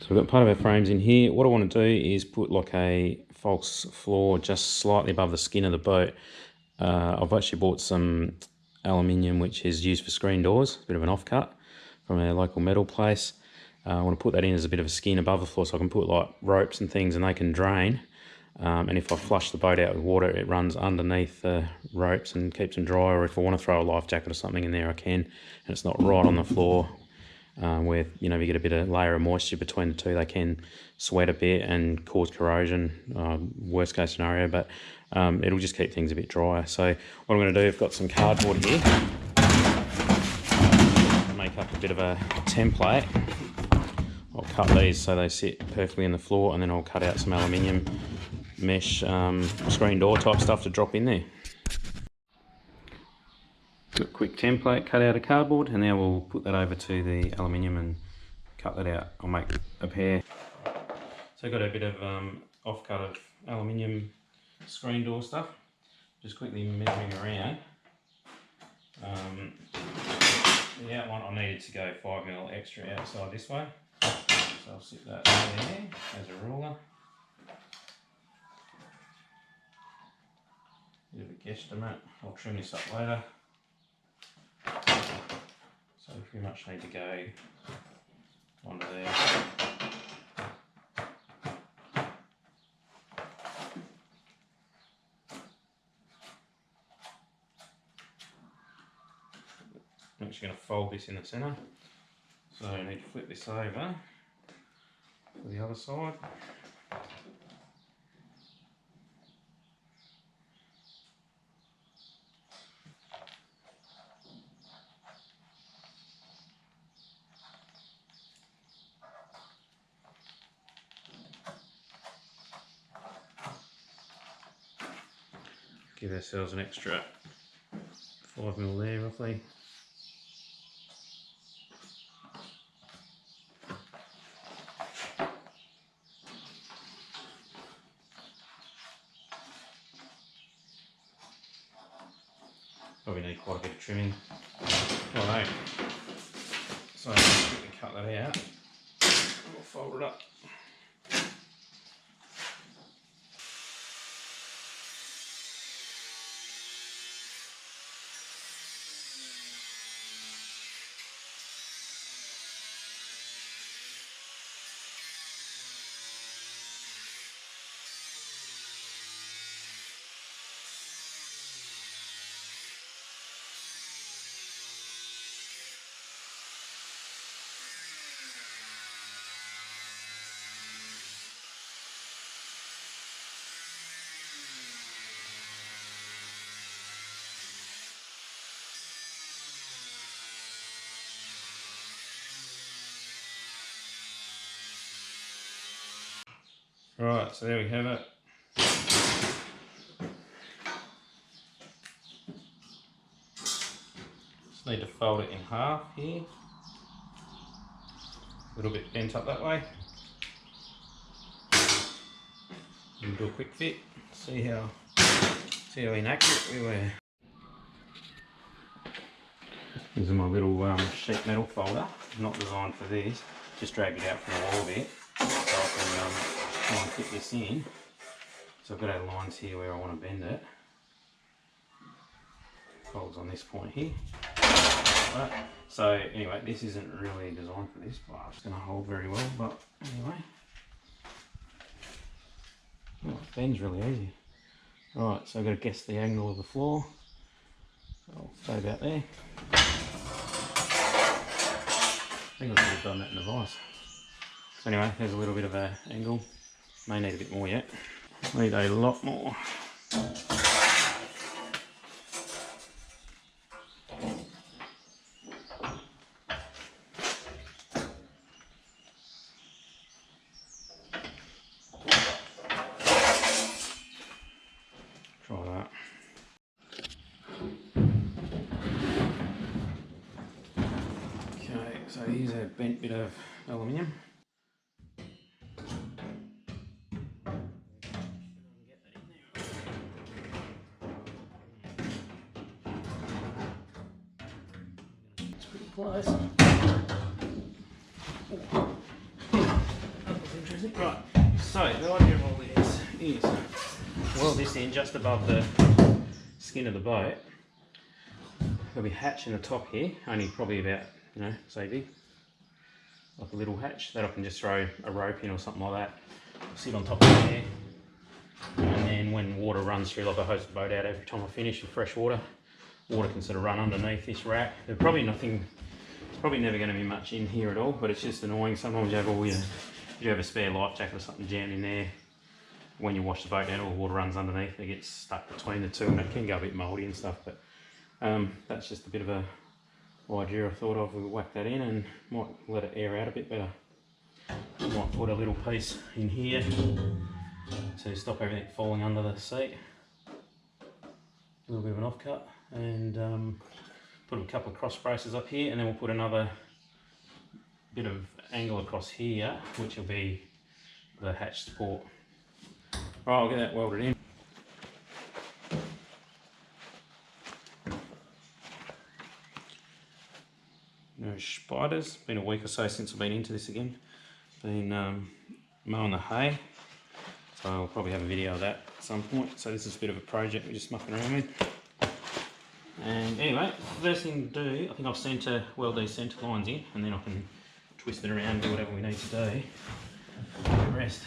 So we've got part of our frames in here. What I want to do is put like a false floor just slightly above the skin of the boat. I've actually bought some aluminium which is used for screen doors, a bit of an offcut from a local metal place. I want to put that in as a bit of a skin above the floor so I can put like ropes and things and they can drain. And if I flush the boat out with water, it runs underneath the ropes and keeps them dry, or if I want to throw a life jacket or something in there, I can, and it's not right on the floor. Where you get a bit of layer of moisture between the two, they can sweat a bit and cause corrosion, worst case scenario, but it'll just keep things a bit drier. So what I'm going to do, I've got some cardboard here, make up a bit of a template. I'll cut these so they sit perfectly in the floor, and then I'll cut out some aluminium mesh screen door type stuff to drop in there. Got a quick template cut out of cardboard, and now we'll put that over to the aluminium and cut that out. I'll make a pair. So I've got a bit of offcut of aluminium screen door stuff. Just quickly measuring around. The outline I needed to go 5mm extra outside this way. So I'll sit that there as a ruler. Bit of a guesstimate. I'll trim this up later. So we pretty much need to go onto there. I'm actually going to fold this in the centre. So I need to flip this over to the other side. Give ourselves an extra 5mm there roughly. Probably need quite a bit of trimming. Alright, so I'll quickly cut that out. I'll fold it up. Right, so there we have it. Just need to fold it in half here. A little bit bent up that way. And do a quick fit. See how inaccurate we were. These are my little sheet metal folder. Not designed for these. Just dragged it out from the wall a bit, so I can try and fit this in. So I've got our lines here where I want to bend it. Folds on this point here. Right. So anyway, this isn't really designed for this, but it's going to hold very well. But anyway, oh, it bends really easy. Right, so I've got to guess the angle of the floor. I'll stay about there. I think I could have done that in the vise. So anyway, there's a little bit of an angle. May need a bit more yet. Need a lot more. Try that. Okay, so here's a bent bit of aluminium. It's pretty close. Right, so the idea of all this is weld this in just above the skin of the boat. There'll be a hatch in the top here, only probably about, you know, say big, like a little hatch that I can just throw a rope in or something like that, sit on top of there, and then when water runs through, like I hose the boat out every time I finish with fresh water, water can sort of run underneath this rack. There's probably nothing, it's probably never going to be much in here at all, but it's just annoying. Sometimes you have all your, you have a spare life jacket or something jammed in there. When you wash the boat down, all the water runs underneath, it gets stuck between the two, and it can go a bit mouldy and stuff, but that's just a bit of a idea I thought of. We'll whack that in and might let it air out a bit better. Might put a little piece in here to stop everything falling under the seat. A little bit of an offcut, and put a couple of cross braces up here, and then we'll put another bit of angle across here, which will be the hatch support. Right, I'll get that welded in. No spiders. Been a week or so since I've been into this again. Been mowing the hay, so I'll probably have a video of that at some point. So this is a bit of a project we're just mucking around with. And anyway, first thing to do, I think I'll weld these centre lines in, and then I can twist it around and do whatever we need to do. The rest.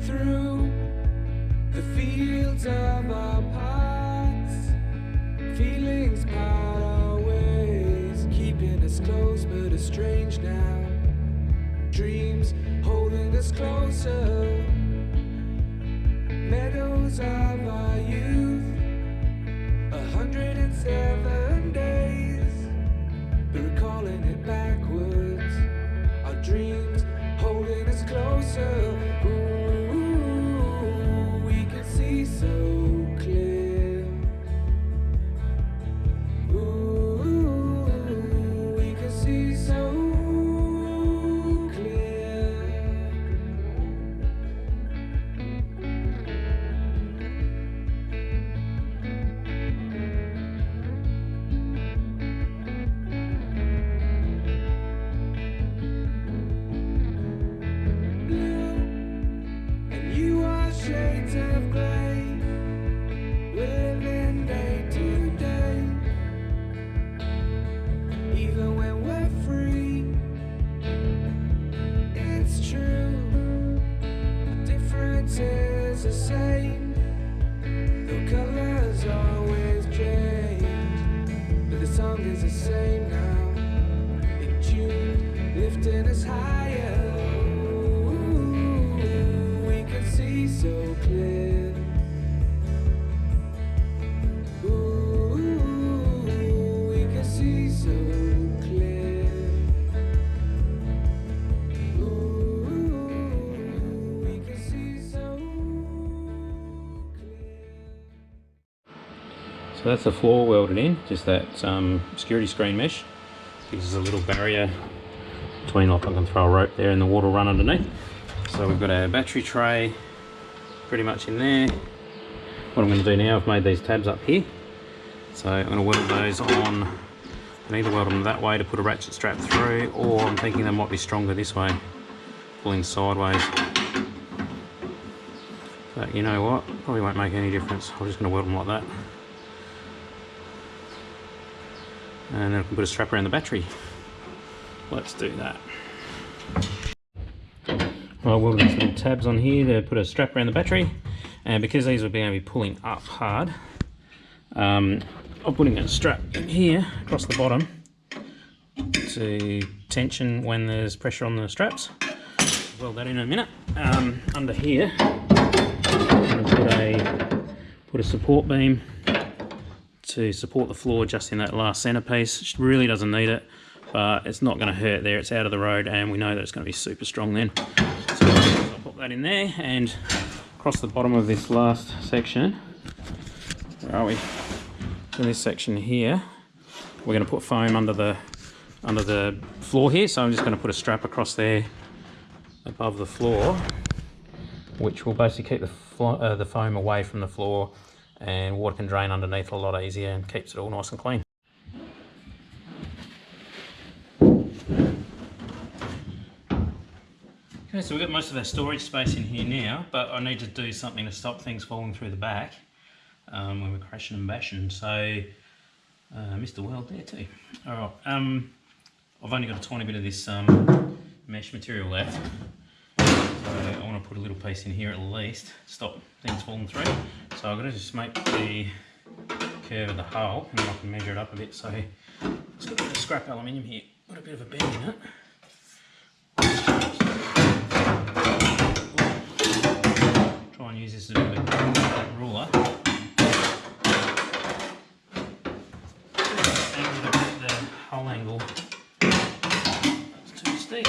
Through the fields of our paths, feelings part our ways, keeping us close but estranged now. Dreams holding us closer, meadows of our youth, 107 days, but recalling it backwards. Our dreams holding us closer. So clear. Ooh, we can see so clear. Blue, and you are shades of gray. Living day to day, even when we're free. It's true, the difference is the same. The colors always change, but the song is the same now. In June, lifting us higher. Ooh, we can see so clear. So that's the floor welded in, just that security screen mesh. Gives us a little barrier between, like I can throw a rope there and the water will run underneath. So we've got our battery tray pretty much in there. What I'm going to do now, I've made these tabs up here. So I'm going to weld those on. I can either weld them that way to put a ratchet strap through, or I'm thinking they might be stronger this way, pulling sideways. But you know what, probably won't make any difference. I'm just going to weld them like that. And then I can put a strap around the battery. Let's do that. I'll weld these little tabs on here to put a strap around the battery. And because these are going to be pulling up hard, I'm putting a strap in here across the bottom to tension when there's pressure on the straps. Weld that in a minute. Under here, I'm going to put a support beam to support the floor just in that last centerpiece. It really doesn't need it, but it's not going to hurt there. It's out of the road, and we know that it's going to be super strong then. So I'll put that in there, and across the bottom of this last section, where are we? In this section here, we're going to put foam under the floor here. So I'm just going to put a strap across there above the floor, which will basically keep the foam away from the floor, and water can drain underneath a lot easier and keeps it all nice and clean. Okay, so we've got most of our storage space in here now, but I need to do something to stop things falling through the back when we're crashing and bashing. So Mr. Weld there too. Alright, I've only got a tiny bit of this mesh material left. So I want to put a little piece in here at least, stop things falling through. So I've got to just make the curve of the hull, and then I can measure it up a bit. So it's got a bit of scrap aluminium here, got a bit of a bend in it. Try and use this as a bit of a ruler. The hull angle, it's too steep.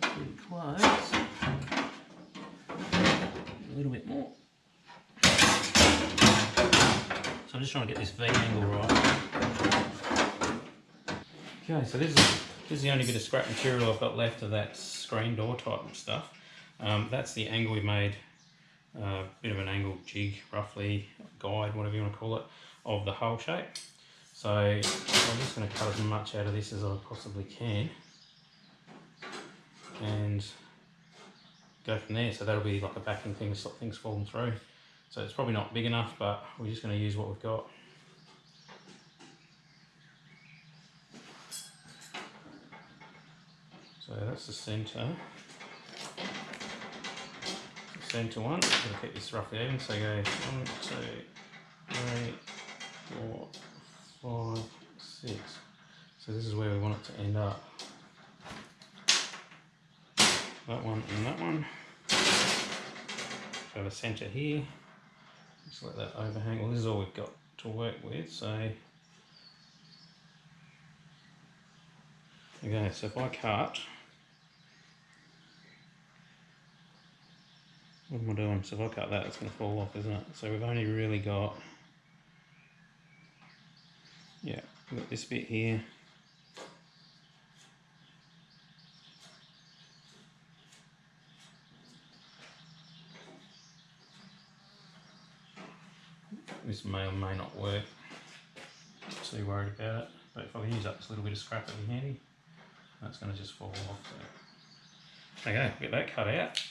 Pretty close. A little bit more. So I'm just trying to get this V angle right. Okay, so this is the only bit of scrap material I've got left of that screen door type stuff. That's the angle we made, bit of an angle jig, roughly, guide, whatever you want to call it, of the hull shape. So I'm just going to cut as much out of this as I possibly can and go from there. So that'll be like a backing thing to stop things falling through. So it's probably not big enough, but we're just going to use what we've got. So that's the centre. The centre one. I'm going to keep this roughly even. So go 1, 2, 3, 4, 5, 6. So this is where we want it to end up. That one and that one. So the centre here. Just let that overhang. Well, this is all we've got to work with. So okay. So if I cut. What am I doing? So if I cut that, it's going to fall off, isn't it? So we've only really got, yeah, we've got this bit here. This may or may not work. Not too worried about it. But if I can use up this little bit of scrap, it'll be handy. That's going to just fall off. So. Okay, get that cut out.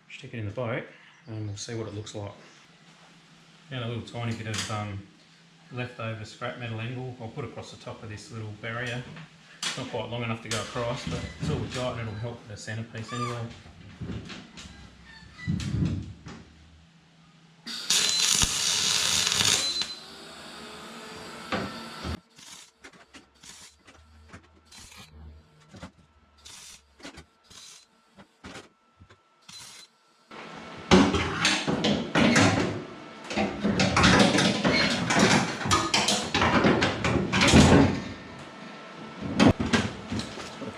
Stick it in the boat and we'll see what it looks like. And a little tiny bit of leftover scrap metal angle I'll put across the top of this little barrier. It's not quite long enough to go across, but it's all we've got and it'll help with the centrepiece anyway.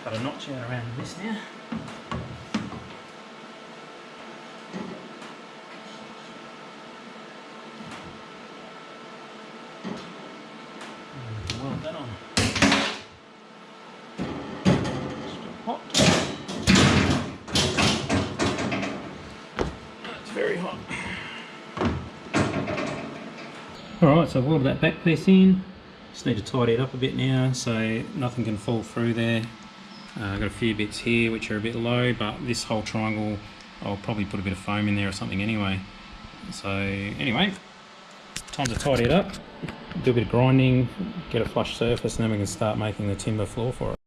Got a notch out around this now. put that on. It's hot. It's very hot. Alright, so I've welded that back piece in. Just need to tidy it up a bit now so nothing can fall through there. I've got a few bits here which are a bit low, but this whole triangle I'll probably put a bit of foam in there or something anyway. So anyway, time to tidy it up, do a bit of grinding, get a flush surface, and then we can start making the timber floor for it.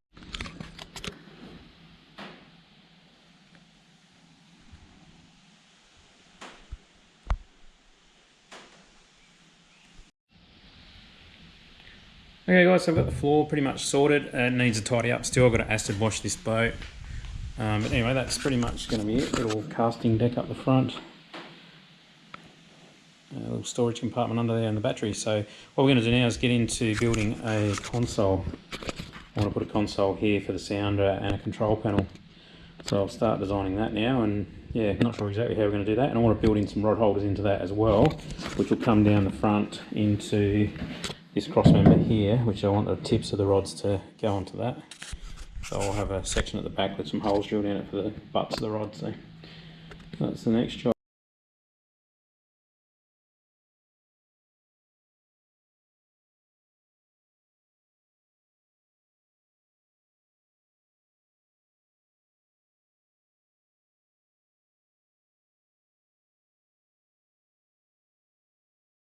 Okay guys, so I've got the floor pretty much sorted. It needs a tidy up still. I've got to acid wash this boat. But anyway, that's pretty much going to be it. Little casting deck up the front. A little storage compartment under there and the battery. So what we're going to do now is get into building a console. I want to put a console here for the sounder and a control panel. So I'll start designing that now, and yeah, not sure exactly how we're going to do that. And I want to build in some rod holders into that as well, which will come down the front into this cross member here, which I want the tips of the rods to go onto that. So I'll have a section at the back with some holes drilled in it for the butts of the rods. So that's the next job.